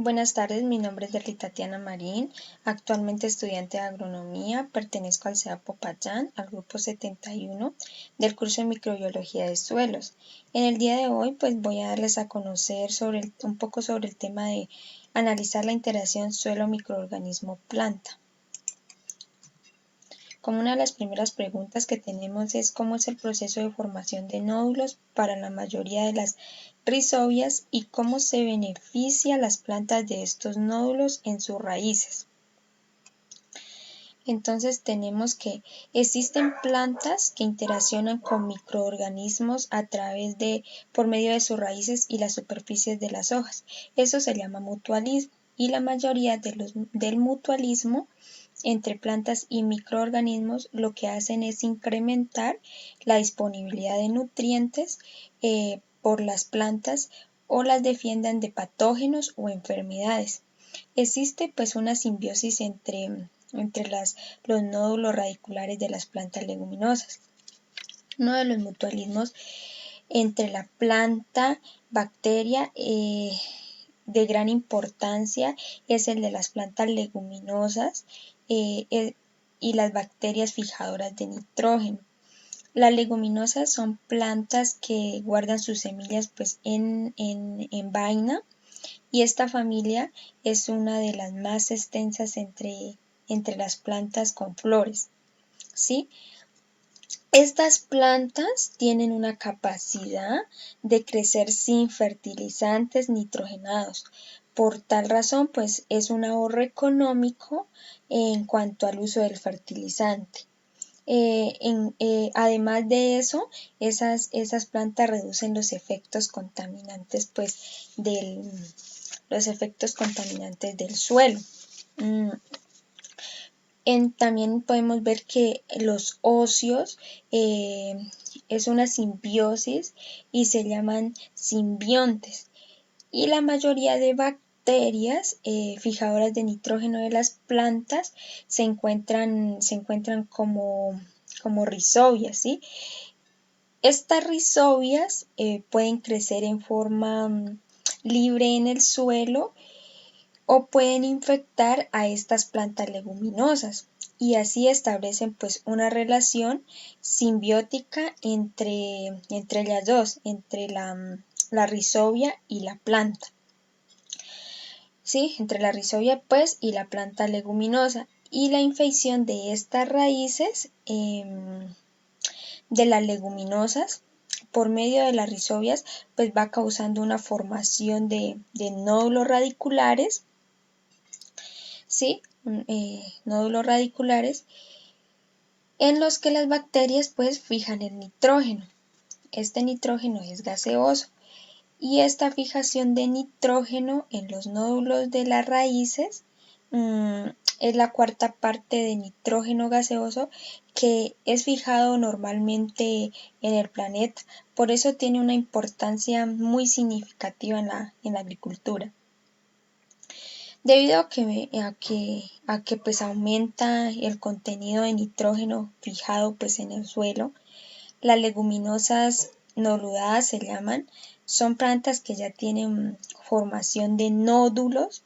Buenas tardes, mi nombre es Tatiana Marín, actualmente estudiante de agronomía, pertenezco al CEA Popayán, al grupo 71 del curso de microbiología de suelos. En el día de hoy pues voy a darles a conocer un poco sobre el tema de analizar la interacción suelo-microorganismo-planta. Como una de las primeras preguntas que tenemos es cómo es el proceso de formación de nódulos para la mayoría de las rizobias y cómo se beneficia a las plantas de estos nódulos en sus raíces. Entonces tenemos que existen plantas que interaccionan con microorganismos por medio de sus raíces y las superficies de las hojas. Eso se llama mutualismo y la mayoría del mutualismo entre plantas y microorganismos lo que hacen es incrementar la disponibilidad de nutrientes por las plantas o las defiendan de patógenos o enfermedades. Existe pues una simbiosis entre los nódulos radiculares de las plantas leguminosas. Uno de los mutualismos entre la planta bacteria de gran importancia es el de las plantas leguminosas y las bacterias fijadoras de nitrógeno. Las leguminosas son plantas que guardan sus semillas pues en vaina y esta familia es una de las más extensas entre las plantas con flores, ¿sí? Estas plantas tienen una capacidad de crecer sin fertilizantes nitrogenados. Por tal razón, pues es un ahorro económico en cuanto al uso del fertilizante. Además de eso, esas plantas reducen los efectos contaminantes, del suelo. También podemos ver que los ocios es una simbiosis y se llaman simbiontes. Y la mayoría de bacterias fijadoras de nitrógeno de las plantas se encuentran como rizobias, ¿sí? Estas rizobias pueden crecer en forma libre en el suelo o pueden infectar a estas plantas leguminosas y así establecen pues una relación simbiótica entre ellas dos, entre la rizobia y la planta. ¿Sí? Entre la rizobia pues y la planta leguminosa y la infección de estas raíces de las leguminosas por medio de las rizobias pues va causando una formación de nódulos radiculares, ¿sí? Nódulos radiculares en los que las bacterias pues fijan el nitrógeno. Este nitrógeno es gaseoso y esta fijación de nitrógeno en los nódulos de las raíces es la cuarta parte de nitrógeno gaseoso que es fijado normalmente en el planeta. Por eso tiene una importancia muy significativa en la agricultura. Debido a que pues aumenta el contenido de nitrógeno fijado pues en el suelo, las leguminosas noduladas se llaman, son plantas que ya tienen formación de nódulos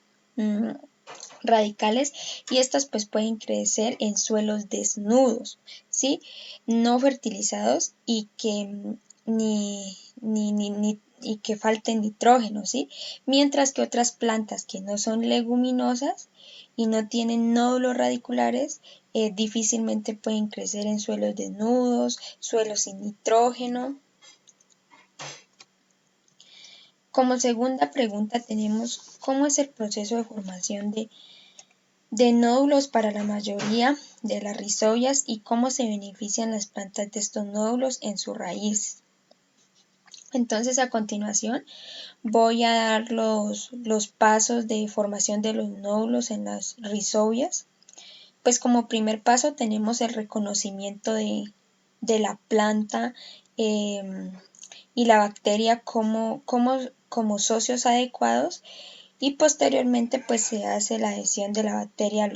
radicales y estas pues pueden crecer en suelos desnudos, ¿sí? No fertilizados y que y que falten nitrógeno, ¿sí? Mientras que otras plantas que no son leguminosas y no tienen nódulos radiculares difícilmente pueden crecer en suelos desnudos, suelos sin nitrógeno. Como segunda pregunta tenemos ¿cómo es el proceso de formación de nódulos para la mayoría de las rizobias y cómo se benefician las plantas de estos nódulos en sus raíces? Entonces a continuación voy a dar los pasos de formación de los nódulos en las rizobias. Pues como primer paso tenemos el reconocimiento de la planta y la bacteria como socios adecuados y posteriormente pues se hace la adhesión de la bacteria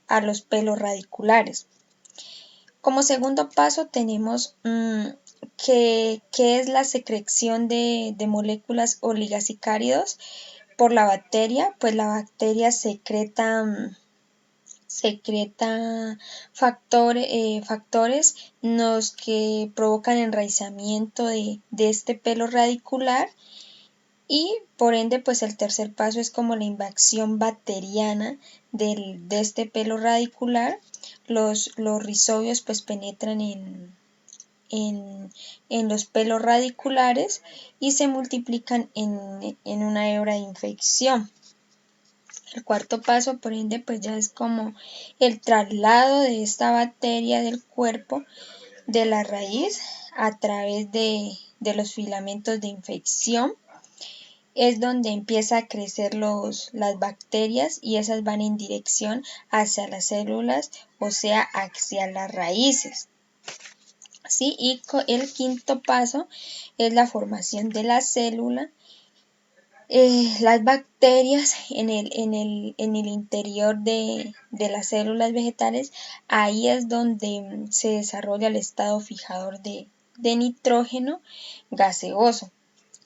a los pelos radiculares. Como segundo paso tenemos que es la secreción de moléculas oligosacáridos por la bacteria, pues la bacteria secreta factores los que provocan enraizamiento de este pelo radicular, y por ende pues el tercer paso es como la invasión bacteriana de este pelo radicular. Los rizobios pues penetran en los pelos radiculares y se multiplican en una hebra de infección. El cuarto paso, por ende, pues ya es como el traslado de esta bacteria del cuerpo de la raíz a través de los filamentos de infección. Es donde empieza a crecer las bacterias y esas van en dirección hacia las células, o sea, hacia las raíces. ¿Sí? Y el quinto paso es la formación de la célula. Las bacterias en el interior de las células vegetales, ahí es donde se desarrolla el estado fijador de nitrógeno gaseoso.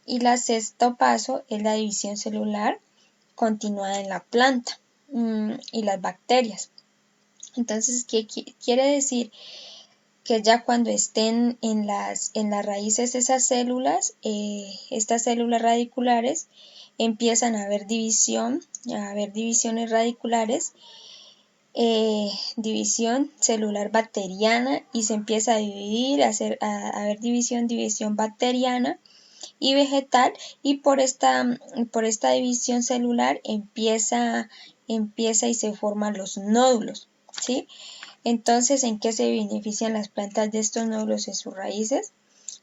Y el sexto paso es la división celular continuada en la planta y las bacterias. Entonces, ¿qué quiere decir? Que ya cuando estén en las raíces esas células, estas células radiculares, empiezan a haber divisiones radiculares, división celular bacteriana, y se empieza a dividir, a haber división bacteriana y vegetal, y por esta división celular empieza y se forman los nódulos, ¿sí? Entonces, ¿en qué se benefician las plantas de estos nódulos en sus raíces?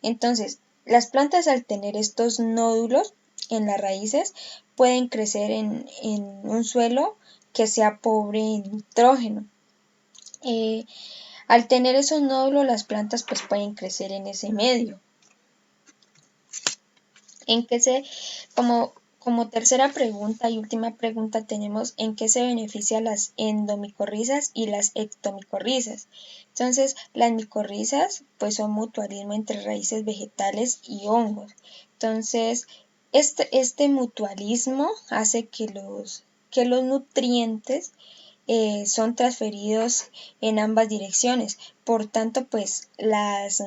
Entonces, las plantas, al tener estos nódulos en las raíces, pueden crecer en un suelo que sea pobre en nitrógeno. Al tener esos nódulos, las plantas pues pueden crecer en ese medio. ¿En qué como tercera pregunta y última pregunta tenemos en qué se benefician las endomicorrizas y las ectomicorrizas? Entonces, las micorrizas pues son mutualismo entre raíces vegetales y hongos. Entonces, este mutualismo hace que los nutrientes son transferidos en ambas direcciones. Por tanto, pues las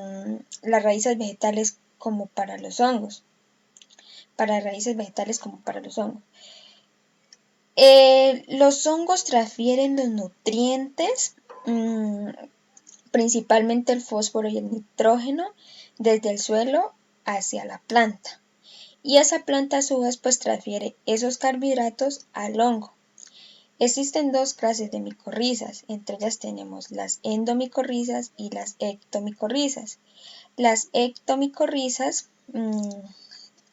raíces vegetales como para los hongos. Para raíces vegetales como para los hongos. Los hongos transfieren los nutrientes, principalmente el fósforo y el nitrógeno, desde el suelo hacia la planta. Y esa planta a su vez pues transfiere esos carbohidratos al hongo. Existen dos clases de micorrizas, entre ellas tenemos las endomicorrizas y las ectomicorrizas. Las ectomicorrizas,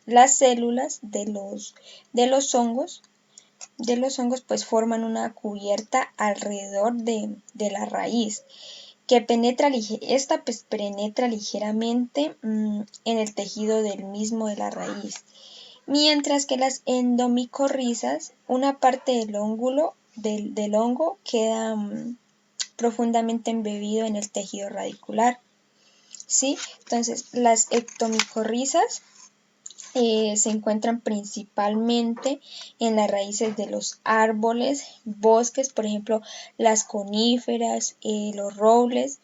las células de los hongos pues forman una cubierta alrededor de la raíz que penetra ligeramente en el tejido del mismo de la raíz, mientras que las endomicorrizas, una parte del hongo queda profundamente embebido en el tejido radicular, ¿sí? Entonces, las ectomicorrizas se encuentran principalmente en las raíces de los árboles, bosques, por ejemplo, las coníferas, los robles,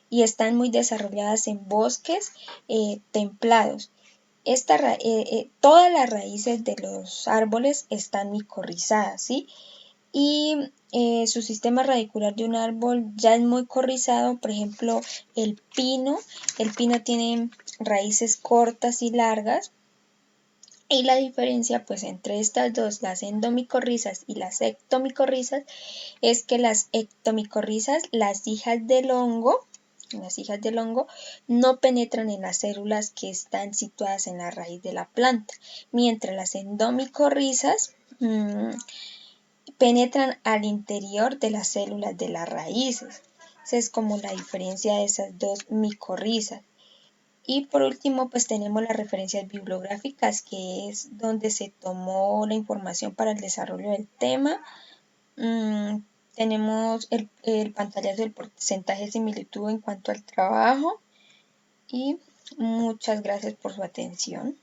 y están muy desarrolladas en bosques templados. Todas las raíces de los árboles están micorrizadas, ¿sí? Y su sistema radicular de un árbol ya es muy corrizado, por ejemplo, el pino tiene raíces cortas y largas. Y la diferencia pues entre estas dos, las endomicorrizas y las ectomicorrizas, es que las ectomicorrizas, las hijas del hongo, no penetran en las células que están situadas en la raíz de la planta, mientras las endomicorrizas penetran al interior de las células de las raíces. Esa es como la diferencia de esas dos micorrizas. Y por último, pues tenemos las referencias bibliográficas, que es donde se tomó la información para el desarrollo del tema. Tenemos el pantallazo del porcentaje de similitud en cuanto al trabajo. Y muchas gracias por su atención.